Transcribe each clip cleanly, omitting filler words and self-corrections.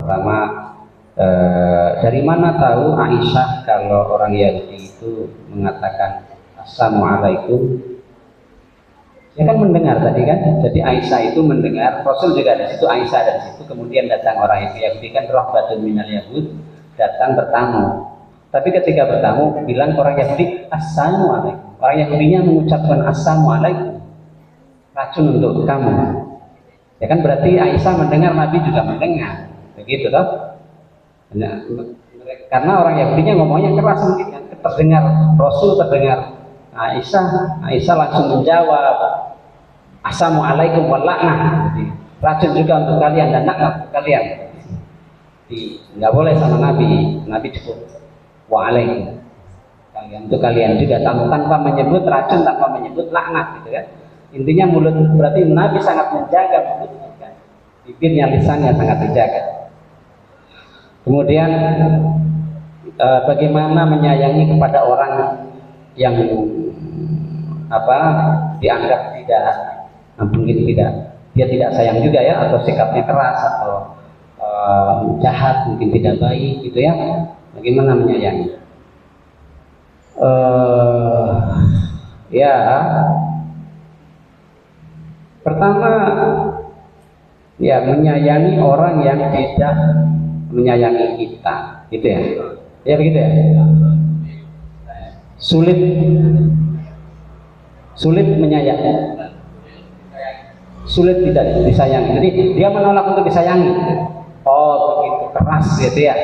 Pertama, dari mana tahu Aisyah kalau orang Yahudi itu mengatakan Assalamualaikum? Dia kan mendengar tadi kan, jadi Aisyah itu mendengar, Rasul juga ada situ, Aisyah ada di situ, kemudian datang orang Yahudi kan rahbatun minal Yahud, datang bertamu. Tapi ketika bertamu bilang orang Yahudi Assalamualaikum. Orang Yahudinya mengucapkan Assalamualaikum, racun untuk kamu. Ya kan berarti Aisyah mendengar, Nabi juga mendengar, begitu toh? Nah, karena orang Yahudinya ngomongnya keras mungkin kan, terdengar Rasul, terdengar Aisyah langsung menjawab Assalamualaikum warahmatullahi. Jadi racun juga untuk kalian dan laknat untuk kalian. Nggak boleh sama Nabi cukup waalaikum. Kalian untuk kalian juga tanpa menyebut racun, tanpa menyebut laknat gitu kan. Intinya mulut, berarti Nabi sangat menjaga mulutnya kan. Bibirnya, lisannya sangat dijaga. Kemudian bagaimana menyayangi kepada orang yang dianggap tidak, mungkin dia tidak sayang juga ya, atau sikapnya keras atau jahat, mungkin tidak baik gitu ya. Bagaimana menyayangi? Ya, pertama ya menyayangi orang yang tidak menyayangi kita, gitu ya. Ya begitu ya. Sulit menyayangi, sulit tidak disayangi. Jadi dia menolak untuk disayangi. Oh begitu keras gitu ya.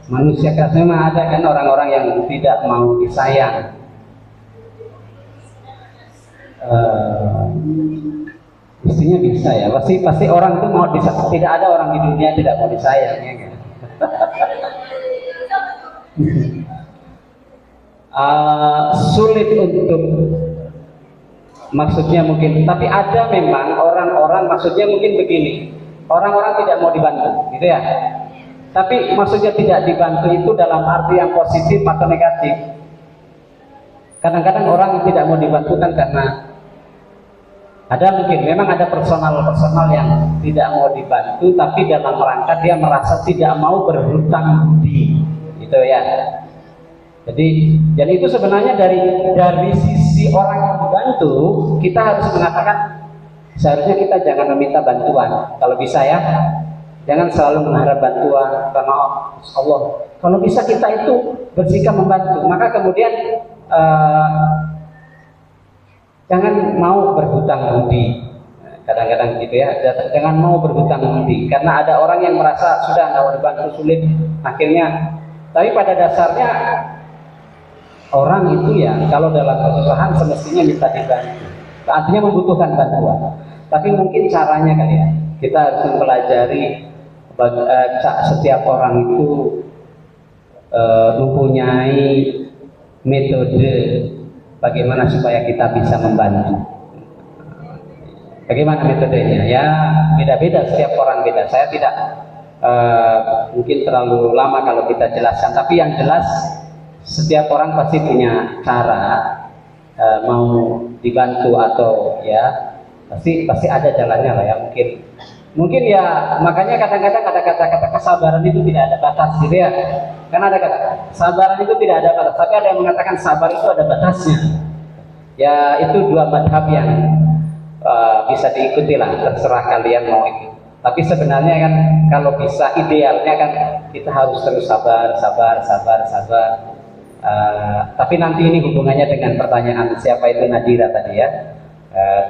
Manusia keras, memang ada kan orang-orang yang tidak mau disayang. Mestinya bisa ya. Pasti orang itu mau disayang. Tidak ada orang di dunia tidak mau disayang ya kan? Sulit untuk, maksudnya mungkin, tapi ada memang orang-orang, maksudnya mungkin begini, orang-orang tidak mau dibantu gitu ya, tapi maksudnya tidak dibantu itu dalam arti yang positif atau negatif. Kadang-kadang orang tidak mau dibantu kan karena ada, mungkin memang ada personal yang tidak mau dibantu, tapi dalam rangka dia merasa tidak mau berhutang budi gitu ya. Jadi itu sebenarnya dari sisi orang yang membantu, kita harus mengatakan seharusnya kita jangan meminta bantuan. Kalau bisa ya, jangan selalu mengharap bantuan karena Allah. Kalau bisa kita itu bersikap membantu, maka kemudian jangan mau berhutang budi. Kadang-kadang gitu ya, jangan mau berhutang budi, karena ada orang yang merasa sudah nggak mau dibantu, sulit akhirnya. Tapi pada dasarnya orang itu ya kalau dalam kesusahan semestinya minta dibantu, artinya membutuhkan bantuan. Tapi mungkin caranya kali ya, kita harus mempelajari setiap orang itu mempunyai metode bagaimana supaya kita bisa membantu. Bagaimana metodenya? Ya beda-beda, setiap orang beda. Saya tidak mungkin terlalu lama kalau kita jelaskan, tapi yang jelas setiap orang pasti punya cara mau dibantu atau ya pasti ada jalannya lah ya. Mungkin ya, makanya kadang-kadang ada kata-kata kesabaran itu tidak ada batas gitu ya. Karena ada kata sabaran itu tidak ada batas, tapi ada yang mengatakan sabar itu ada batasnya. Ya itu dua madhab yang bisa diikuti lah, terserah kalian mau ikut. Tapi sebenarnya kan kalau bisa idealnya kan kita harus terus sabar. Tapi nanti ini hubungannya dengan pertanyaan siapa itu Nadira tadi ya,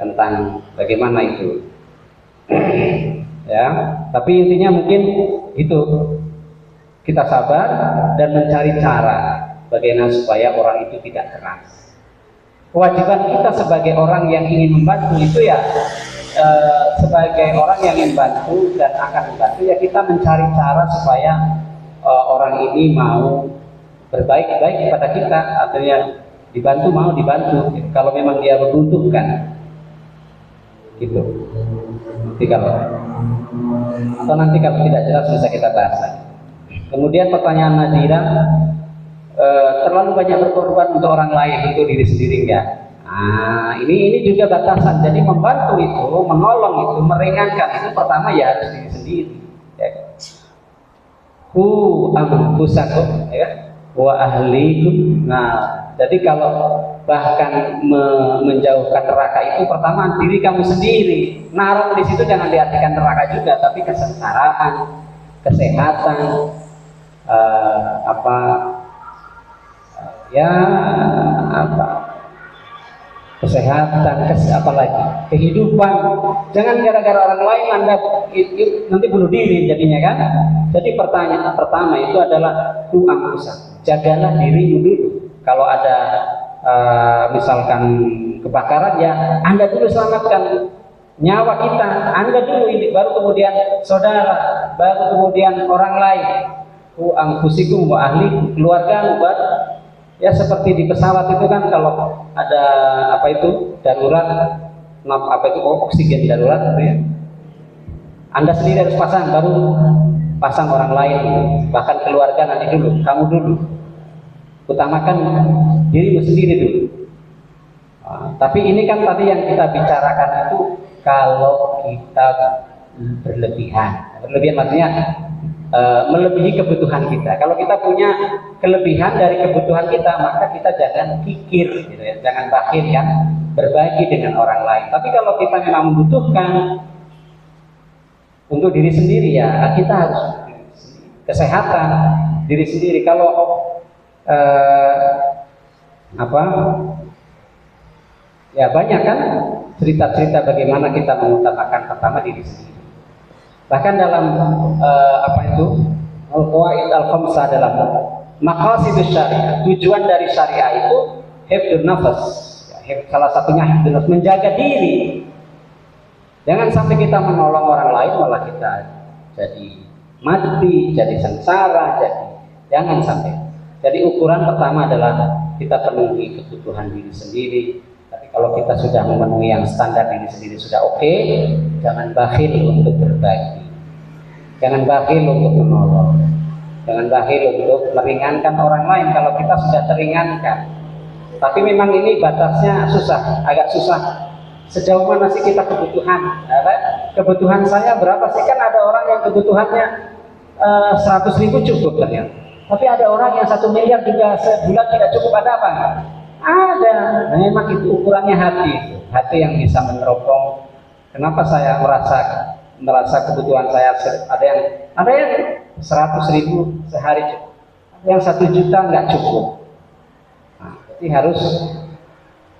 tentang bagaimana itu ya. Tapi intinya mungkin itu, kita sabar dan mencari cara bagaimana supaya orang itu tidak keras. Kewajiban kita sebagai orang yang ingin membantu itu ya, sebagai orang yang ingin bantu dan akan membantu ya, kita mencari cara supaya orang ini mau berbaik-baik kepada kita, artinya dibantu, mau dibantu kalau memang dia membutuhkan gitu. Nanti kalau tidak jelas bisa kita bahas lagi. Kemudian pertanyaan Nadira, terlalu banyak berkorban untuk orang lain, untuk diri sendiri enggak? Ini juga batasan. Jadi membantu itu, menolong itu, meringankan itu pertama ya harus diri sendiri ya. anfusakum ya wa ahlikum. Nah, jadi kalau bahkan menjauhkan neraka itu pertama diri kamu sendiri. Naruh di situ jangan diartikan neraka juga, tapi kesengsaraan, kesehatan, kesehatan, apalagi kehidupan. Jangan gara-gara orang lain Anda nanti bunuh diri jadinya kan. Jadi pertanyaan pertama itu adalah anfusakum, jagalah dirimu dulu. Kalau ada misalkan kebakaran ya Anda dulu selamatkan nyawa kita, Anda dulu ini, baru kemudian saudara, baru kemudian orang lain. Anfusikum wa ahlikum, keluargamu baru. Ya seperti di pesawat itu kan kalau ada darurat, oksigen darurat gitu ya. Anda sendiri harus pasang, baru pasang orang lain, bahkan keluarga nanti dulu, kamu dulu. Utamakan dirimu sendiri dulu. Tapi ini kan tadi yang kita bicarakan itu kalau kita berlebihan maksudnya melebihi kebutuhan kita. Kalau kita punya kelebihan dari kebutuhan kita, maka kita jangan pikir, gitu ya, jangan bakhil ya, berbagi dengan orang lain. Tapi kalau kita memang membutuhkan untuk diri sendiri ya, kita harus kesehatan diri sendiri. Kalau ya banyak kan cerita-cerita bagaimana kita mengutamakan pertama diri sendiri. Bahkan dalam al-qawaid al-khamsah, dalam maqasidus syariah, tujuan dari syariah itu hifdzun nafas. Salah satunya hifdzun nafas, menjaga diri. Jangan sampai kita menolong orang lain malah kita jadi mati, jadi sengsara, jangan sampai. Jadi ukuran pertama adalah kita penuhi kebutuhan diri sendiri. Kalau kita sudah memenuhi yang standar diri sendiri sudah oke, jangan bakhil untuk berbagi, jangan bakhil untuk menolong, jangan bakhil untuk meringankan orang lain kalau kita sudah teringankan. Tapi memang ini batasnya agak susah. Sejauh mana sih kita kebutuhan? Kebutuhan saya berapa sih? Kan ada orang yang kebutuhannya 100.000 cukup ternyata. Tapi ada orang yang 1 miliar juga sebulan tidak cukup. Ada apa? Ada. Memang itu ukurannya hati yang bisa meneropong. Kenapa saya merasa kebutuhan saya ada yang 100.000 sehari cukup, ada yang 1 juta nggak cukup. Nah, jadi harus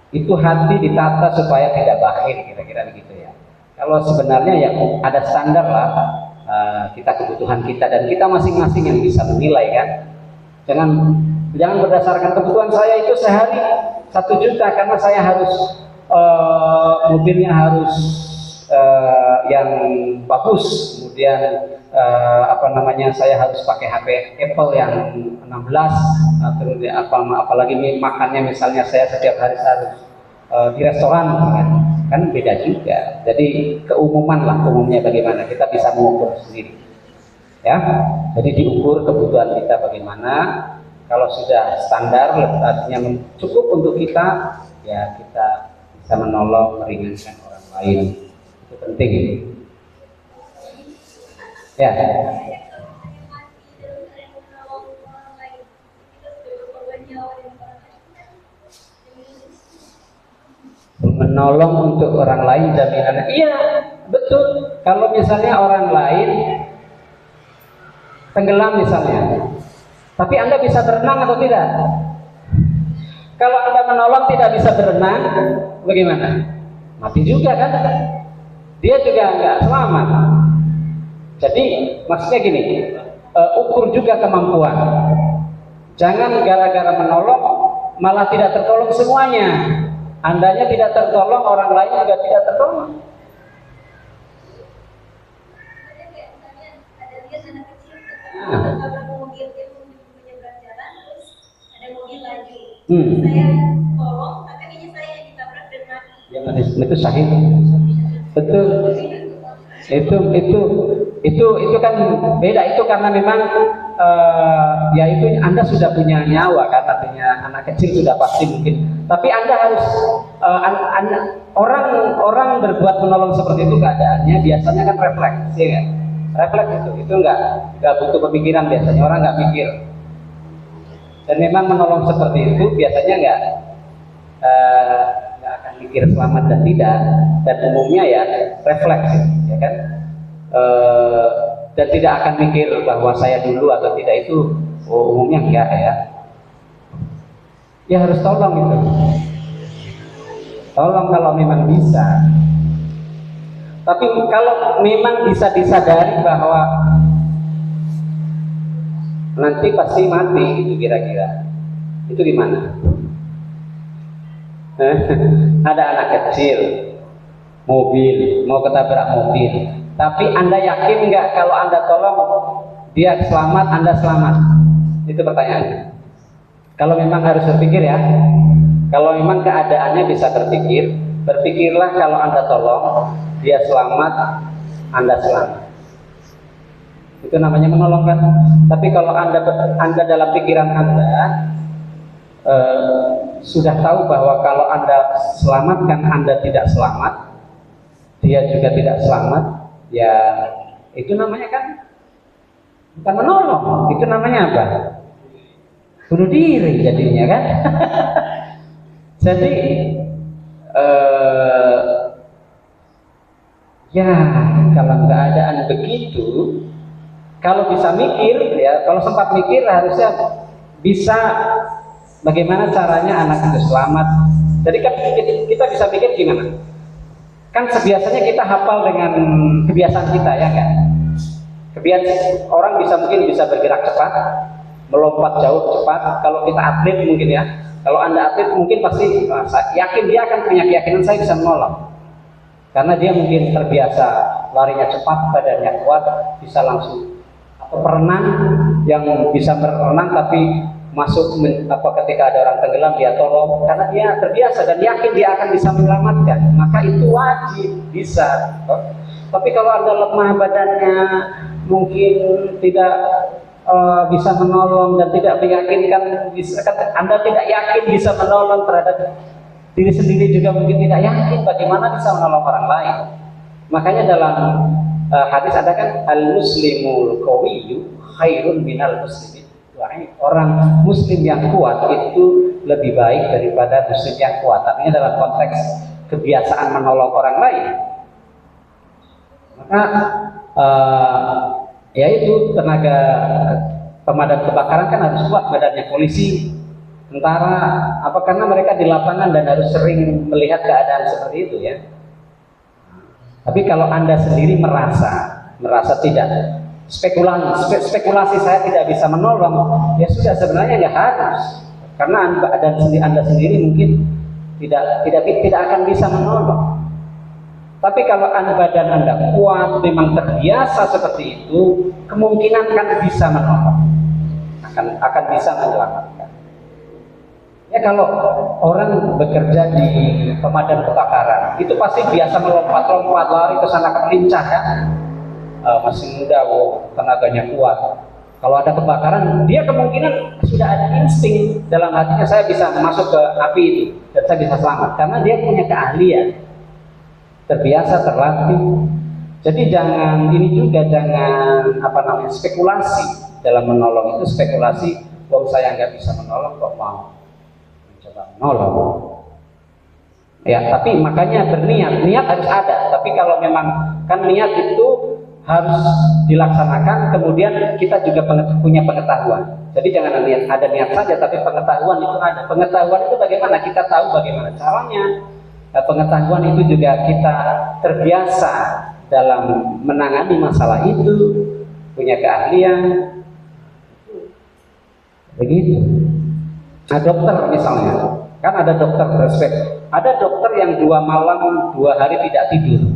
itu hati ditata supaya tidak bakhil, kira-kira begitu ya. Kalau sebenarnya ya ada standar lah kita kebutuhan kita, dan kita masing-masing yang bisa menilai kan. Jangan berdasarkan kebutuhan saya itu sehari 1 juta karena saya harus mobilnya harus yang bagus, kemudian saya harus pakai HP Apple yang 16, terus apalagi makannya misalnya saya setiap hari harus di restoran kan beda juga. Jadi umumnya bagaimana kita bisa mengukur sendiri ya. Jadi diukur kebutuhan kita bagaimana. Kalau sudah standar artinya cukup untuk kita, ya kita bisa menolong, meringankan orang lain. Itu penting. Ya. Menolong untuk orang lain jaminan. Iya, betul. Kalau misalnya orang lain tenggelam misalnya, tapi Anda bisa berenang atau tidak? Kalau Anda menolong tidak bisa berenang, bagaimana? Mati juga kan? Dia juga nggak selamat. Jadi maksudnya gini, ukur juga kemampuan. Jangan gara-gara menolong malah tidak tertolong semuanya. Andanya tidak tertolong, orang lain juga tidak tertolong. Saya tolong, tapi ini saya yang ditabrak dan mati. Itu sahih. Betul. Itu kan beda. Itu karena memang ya itu Anda sudah punya nyawa kan, artinya anak kecil sudah pasti mungkin. Tapi Anda harus orang berbuat menolong seperti itu keadaannya biasanya kan refleks, ya kan? refleks itu nggak butuh pemikiran, biasanya orang nggak mikir. Dan memang menolong seperti itu biasanya nggak akan mikir selamat dan tidak, dan umumnya ya refleks, ya kan. Dan tidak akan mikir bahwa saya dulu atau tidak, itu umumnya enggak ya. Ya harus tolong itu, tolong kalau memang bisa. Tapi kalau memang bisa disadari bahwa nanti pasti mati, itu kira-kira, itu gimana? Ada anak kecil, mobil, mau ketabrak mobil, tapi Anda yakin nggak kalau Anda tolong dia selamat, Anda selamat? Itu pertanyaannya. Kalau memang harus berpikir ya, kalau memang keadaannya bisa berpikir, berpikirlah kalau Anda tolong dia selamat, Anda selamat. Itu namanya menolong kan. Tapi kalau Anda dalam pikiran Anda sudah tahu bahwa kalau Anda selamatkan Anda tidak selamat, dia juga tidak selamat, ya itu namanya kan bukan menolong, itu namanya apa? Bunuh diri jadinya kan. Jadi ya kalau keadaan begitu, kalau bisa mikir ya, kalau sempat mikir harusnya bisa bagaimana caranya anak itu selamat. Jadi kan kita bisa mikir gimana? Kan sebiasanya kita hafal dengan kebiasaan kita ya kan. Kebiasaan orang mungkin bisa bergerak cepat, melompat jauh cepat. Kalau kita atlet mungkin ya, kalau Anda atlet mungkin pasti yakin dia akan punya keyakinan saya bisa menolong, karena dia mungkin terbiasa larinya cepat, badannya kuat, bisa langsung. Atau perenang yang bisa berenang tapi masuk ketika ada orang tenggelam dia tolong, karena dia terbiasa dan yakin dia akan bisa menyelamatkan, maka itu wajib bisa. Tapi kalau Anda lemah badannya, mungkin tidak bisa menolong dan tidak meyakinkan, Anda tidak yakin bisa menolong terhadap diri sendiri, juga mungkin tidak yakin bagaimana bisa menolong orang lain. Makanya dalam hadis ada kan, al-muslimul qawiyyu khairun minal muslimin. Orang muslim yang kuat itu lebih baik daripada muslim yang kuat. Artinya dalam konteks kebiasaan menolong orang lain. Maka yaitu tenaga pemadam kebakaran kan harus kuat badannya, polisi, tentara, karena mereka di lapangan dan harus sering melihat keadaan seperti itu ya. Tapi kalau Anda sendiri merasa tidak, spekulasi saya tidak bisa menolong, ya sudah, sebenarnya nggak harus, karena Anda sendiri mungkin tidak akan bisa menolong. Tapi kalau badan Anda kuat, memang terbiasa seperti itu, kemungkinan kan bisa menolong, akan bisa menyelamatkan. Ya kalau orang bekerja di pemadam kebakaran, itu pasti biasa melompat-lompat, lari ke sana ke lincah kan. Masih muda, tenaganya kuat. Kalau ada kebakaran, dia kemungkinan sudah ada insting dalam hatinya, saya bisa masuk ke api itu dan saya bisa selamat, karena dia punya keahlian, terbiasa, terlatih. Jadi jangan spekulasi dalam menolong itu, spekulasi, saya nggak bisa menolong kok mau mencoba menolong. Ya, tapi makanya niat harus ada. Tapi kalau memang kan niat itu harus dilaksanakan, kemudian kita juga punya pengetahuan. Jadi jangan ada niat saja, tapi pengetahuan itu ada. Pengetahuan itu bagaimana? Kita tahu bagaimana caranya. Pengetahuan itu juga kita terbiasa dalam menangani masalah itu, punya keahlian. Begitu. Nah, dokter misalnya, kan ada dokter respek. Ada dokter yang 2 malam 2 hari tidak tidur,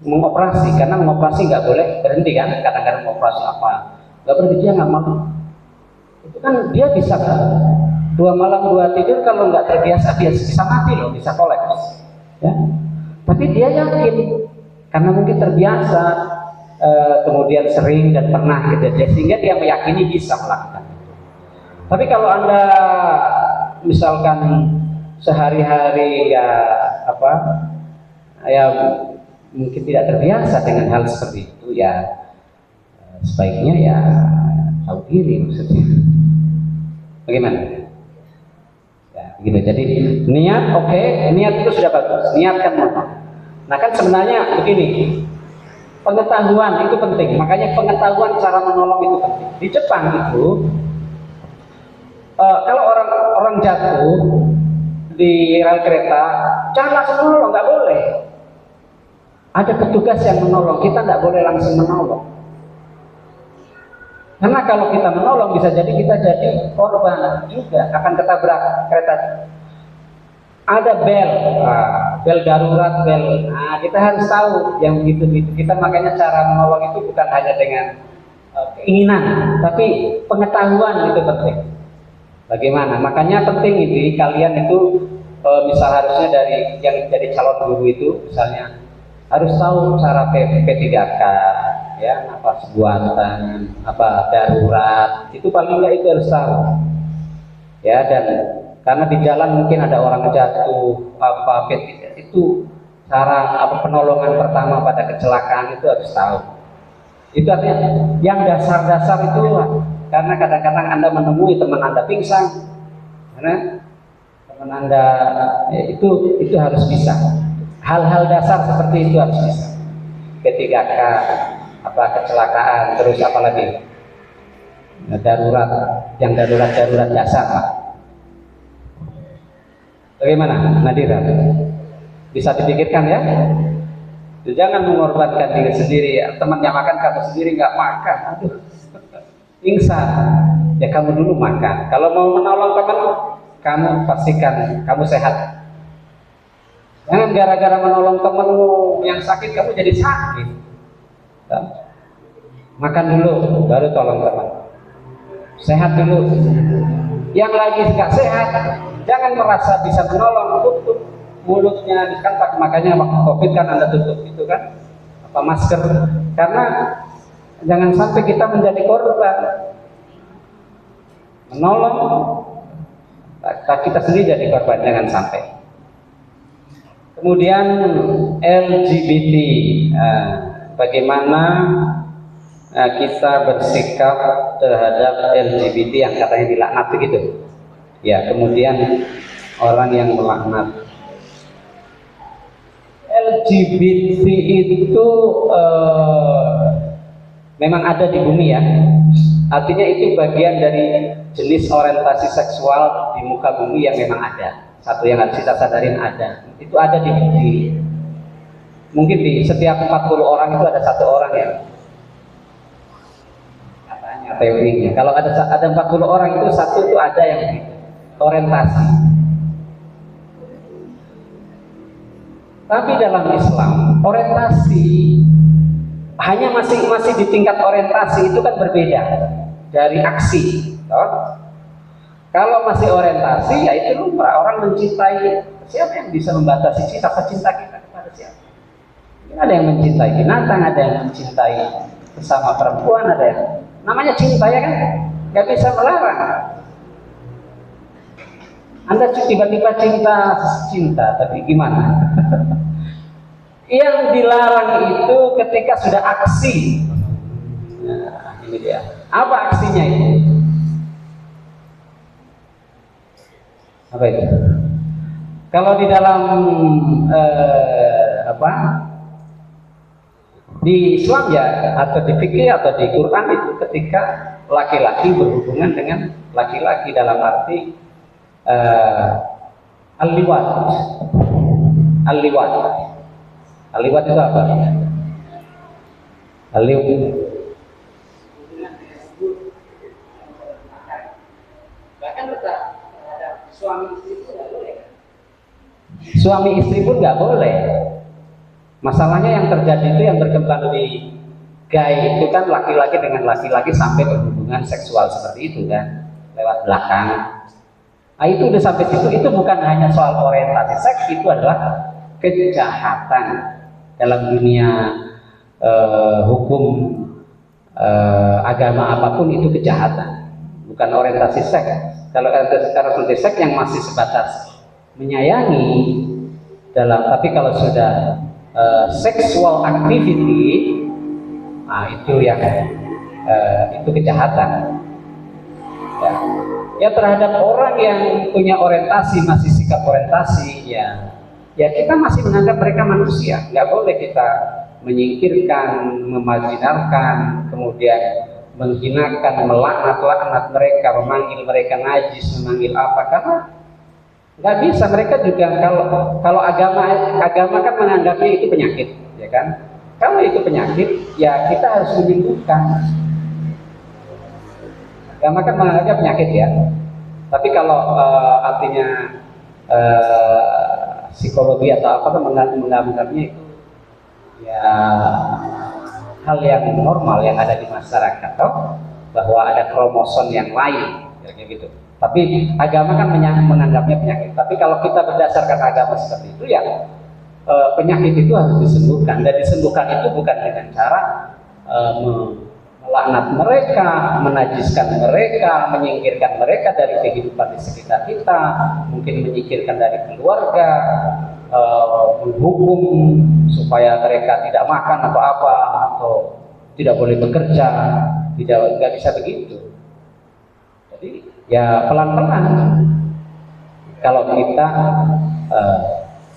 mengoperasi, karena mengoperasi nggak boleh berhenti kan, kadang-kadang mengoperasi nggak berhenti, dia nggak mau. Itu kan dia bisa 2 malam 2 tidur, kalau nggak terbiasa dia bisa mati loh, bisa kolaps ya. Tapi dia yakin karena mungkin terbiasa, kemudian sering dan pernah kejadian, sehingga dia meyakini bisa melakukan itu. Tapi kalau Anda misalkan sehari-hari ya mungkin tidak terbiasa dengan hal seperti itu, ya sebaiknya ya tahu diri maksudnya. Bagaimana? Ya, begitu. Jadi niat oke, niat itu sudah bagus. Niatkan motor. Nah kan sebenarnya begini, pengetahuan itu penting. Makanya pengetahuan cara menolong itu penting. Di Jepang itu, kalau orang jatuh di rel kereta, jangan langsung menolong, nggak boleh. Ada petugas yang menolong, kita nggak boleh langsung menolong. Karena kalau kita menolong bisa jadi kita jadi korban juga, akan ketabrak kereta. Ada bel darurat, bel. Nah, kita harus tahu yang begitu-gitu. Kita makanya cara menolong itu bukan hanya dengan keinginan, tapi pengetahuan itu penting. Bagaimana? Makanya penting ini kalian itu misal harusnya dari yang jadi calon guru itu misalnya harus tahu cara P3K, ya, apa buatan, apa darurat, itu paling nggak itu harus tahu. Ya, dan karena di jalan mungkin ada orang jatuh, apa itu cara apa penolongan pertama pada kecelakaan itu harus tahu. Itu artinya yang dasar-dasar itu, karena kadang-kadang Anda menemui teman Anda pingsan, karena teman Anda ya, itu harus bisa. Hal-hal dasar seperti itu harus bisa. P3K, apa kecelakaan, terus apa lagi? Darurat, yang darurat dasar, Pak. Bagaimana, Nadira? Bisa dipikirkan ya? Jangan mengorbankan diri sendiri. Temannya makan, kamu sendiri nggak makan. Aduh, pingsan. Ya kamu dulu makan. Kalau mau menolong teman, kamu pastikan kamu sehat. Jangan gara-gara menolong temanmu yang sakit kamu jadi sakit. Makan dulu, baru tolong teman. Sehat dulu. Yang lagi nggak sehat, jangan merasa bisa menolong, tutup mulutnya, kan makanya waktu COVID kan Anda tutup itu kan, apa masker, karena jangan sampai kita menjadi korban. Menolong, kita sendiri jadi korban, jangan sampai. Kemudian LGBT, bagaimana kita bersikap terhadap LGBT yang katanya dilaknat begitu. Ya, kemudian orang yang melaknat LGBT itu memang ada di bumi ya. Artinya itu bagian dari jenis orientasi seksual di muka bumi yang memang ada. Satu yang harus kita sadarin ada. Itu ada di mungkin di setiap 40 orang itu ada satu orang yang katanya teorinya. Kalau ada 40 orang itu satu itu ada yang begitu. Orientasi. Tapi dalam Islam orientasi hanya masih di tingkat orientasi itu kan berbeda dari aksi. Toh? Kalau masih orientasi ya itu lumrah orang mencintai. Siapa yang bisa membatasi cinta kita kepada siapa? Ada yang mencintai binatang, ada yang mencintai bersama perempuan, ada yang namanya cinta ya kan? Gak bisa melarang. Anda tiba-tiba cinta, tapi gimana? Yang dilarang itu ketika sudah aksi. Nah, ini dia. Apa aksinya itu? Apa itu? Kalau di dalam di Islam ya, atau di fikih atau di Quran itu ketika laki-laki berhubungan dengan laki-laki dalam arti al-liwat. Al-liwat itu apa? Al-liwat bahkan suami istri pun nggak boleh. Masalahnya yang terjadi itu yang berkembang di gay itu kan laki-laki dengan laki-laki sampai berhubungan seksual seperti itu kan, lewat belakang. Nah, itu udah sampai situ, itu bukan hanya soal orientasi seks, itu adalah kejahatan dalam dunia hukum agama apapun, itu kejahatan, bukan orientasi seks. Kalau orientasi seks yang masih sebatas menyayangi dalam, tapi kalau sudah sexual activity, nah itu yang itu kejahatan. Ya. Ya terhadap orang yang punya orientasi, masih sikap orientasi, ya kita masih menganggap mereka manusia. Nggak boleh kita menyingkirkan, memarginalkan, kemudian menghinakan, melaknat mereka, memanggil mereka najis, memanggil apa, karena nggak bisa. Mereka juga kalau agama kan menganggapnya itu penyakit, ya kan? Kalau itu penyakit, ya kita harus menyembuhkan. Agama kan menganggapnya penyakit ya. Tapi kalau artinya psikologi atau apa kan menganggapnya itu ya hal yang normal yang ada di masyarakat, toh bahwa ada kromosom yang lain, kayak gitu. Tapi agama kan menganggapnya penyakit. Tapi kalau kita berdasarkan agama seperti itu, ya penyakit itu harus disembuhkan. Dan disembuhkan itu bukan dengan cara melaknat mereka, menajiskan mereka, menyingkirkan mereka dari kehidupan di sekitar kita, mungkin menyingkirkan dari keluarga, menghukum supaya mereka tidak makan atau apa, atau tidak boleh bekerja, nggak bisa begitu. Jadi ya pelan-pelan. Kalau kita,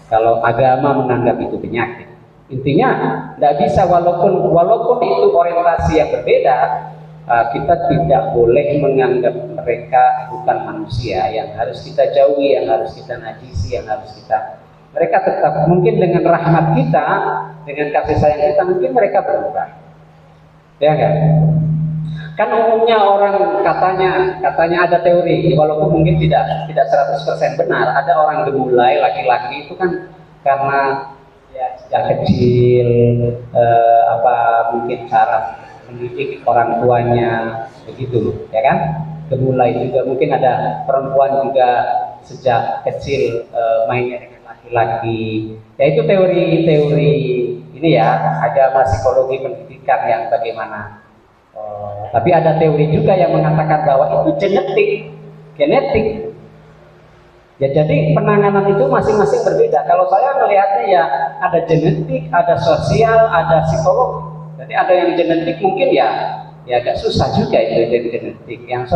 kalau agama menganggap itu penyakit, intinya tidak bisa, walaupun itu orientasi yang berbeda, kita tidak boleh menganggap mereka bukan manusia yang harus kita jauhi, yang harus kita najisi, yang harus kita. Mereka tetap mungkin dengan rahmat kita, dengan kasih sayang kita, mungkin mereka berubah, ya kan? Kan umumnya orang katanya ada teori, walaupun mungkin tidak 100% benar. Ada orang gemulai laki-laki itu kan karena ya sejak kecil mungkin cara mendidik orang tuanya begitu, ya kan? Gemulai juga mungkin ada perempuan juga sejak kecil mainnya dengan laki-laki. Ya itu teori ini ya, agama psikologi pendidikan yang bagaimana. Tapi ada teori juga yang mengatakan bahwa itu genetik. Ya jadi penanganan itu masing-masing berbeda. Kalau saya melihatnya ya ada genetik, ada sosial, ada psikolog. Jadi ada yang genetik mungkin ya agak susah juga itu jadi genetik. Yang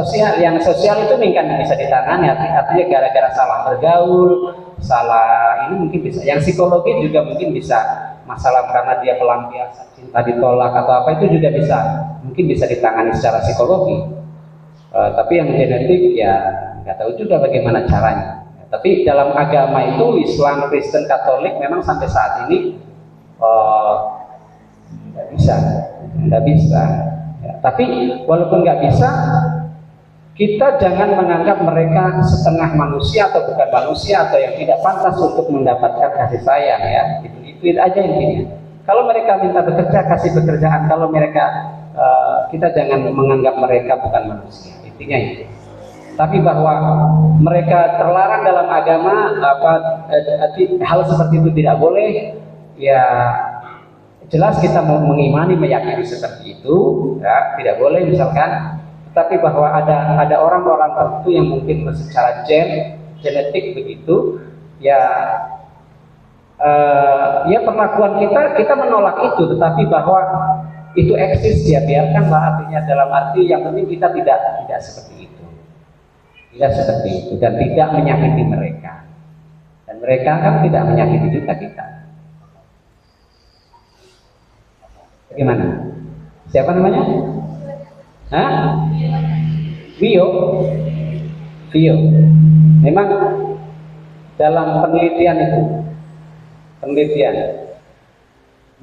sosial itu mungkin bisa ditangani. Artinya gara-gara salah bergaul, salah ini mungkin bisa. Yang psikologi juga mungkin bisa, masalah karena dia pelampiasan cinta ditolak atau apa, itu juga mungkin bisa ditangani secara psikologi. Tapi yang genetik ya nggak tahu juga bagaimana caranya. Tapi dalam agama itu Islam, Kristen, Katolik memang sampai saat ini nggak bisa. Ya, tapi walaupun nggak bisa, kita jangan menganggap mereka setengah manusia atau bukan manusia atau yang tidak pantas untuk mendapatkan kasih sayang ya. Itu aja intinya. Kalau mereka minta bekerja, kasih pekerjaan. Kalau mereka kita jangan menganggap mereka bukan manusia. Intinya itu. Tapi bahwa mereka terlarang dalam agama, hal seperti itu tidak boleh. Ya jelas kita mau mengimani, meyakini seperti itu, ya tidak boleh misalkan. Tapi bahwa ada orang-orang tertentu yang mungkin secara genetik begitu, ya perlakuan kita menolak itu, tetapi bahwa itu eksis, ya biarkanlah. Artinya dalam arti yang penting kita tidak seperti itu, dan tidak menyakiti mereka, dan mereka kan tidak menyakiti juga kita. Bagaimana? Siapa namanya? Vio. Memang dalam penelitian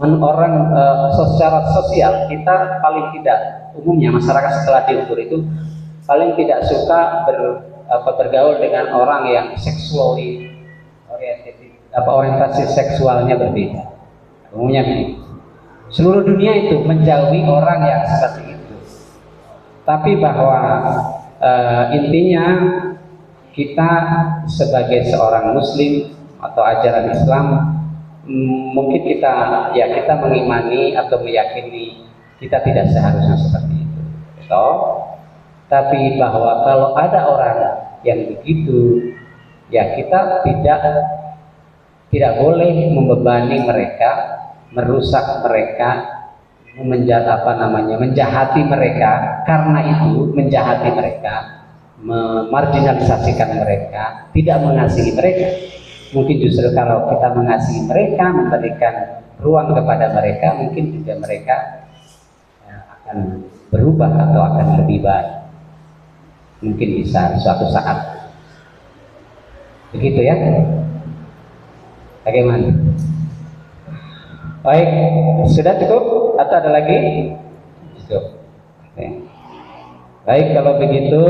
orang secara sosial kita paling tidak, umumnya masyarakat setelah diukur itu paling tidak suka bergaul dengan orang yang sexually oriented, orientasi seksualnya berbeda. Umumnya begitu. Seluruh dunia itu menjauhi orang yang seperti itu. Tapi bahwa intinya kita sebagai seorang Muslim atau ajaran Islam, mungkin kita mengimani atau meyakini kita tidak seharusnya seperti itu. Tapi bahwa kalau ada orang yang begitu, ya kita tidak boleh membebani mereka, merusak mereka, menjahati mereka, karena itu menjahati mereka, memarginalisasikan mereka, tidak mengasihi mereka. Mungkin justru kalau kita mengasihi mereka, memberikan ruang kepada mereka, mungkin juga mereka akan berubah atau akan lebih baik. Mungkin bisa suatu saat. Begitu ya. Bagaimana? Baik, sudah cukup atau ada lagi? Cukup. Oke. Baik, kalau begitu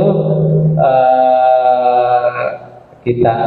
kita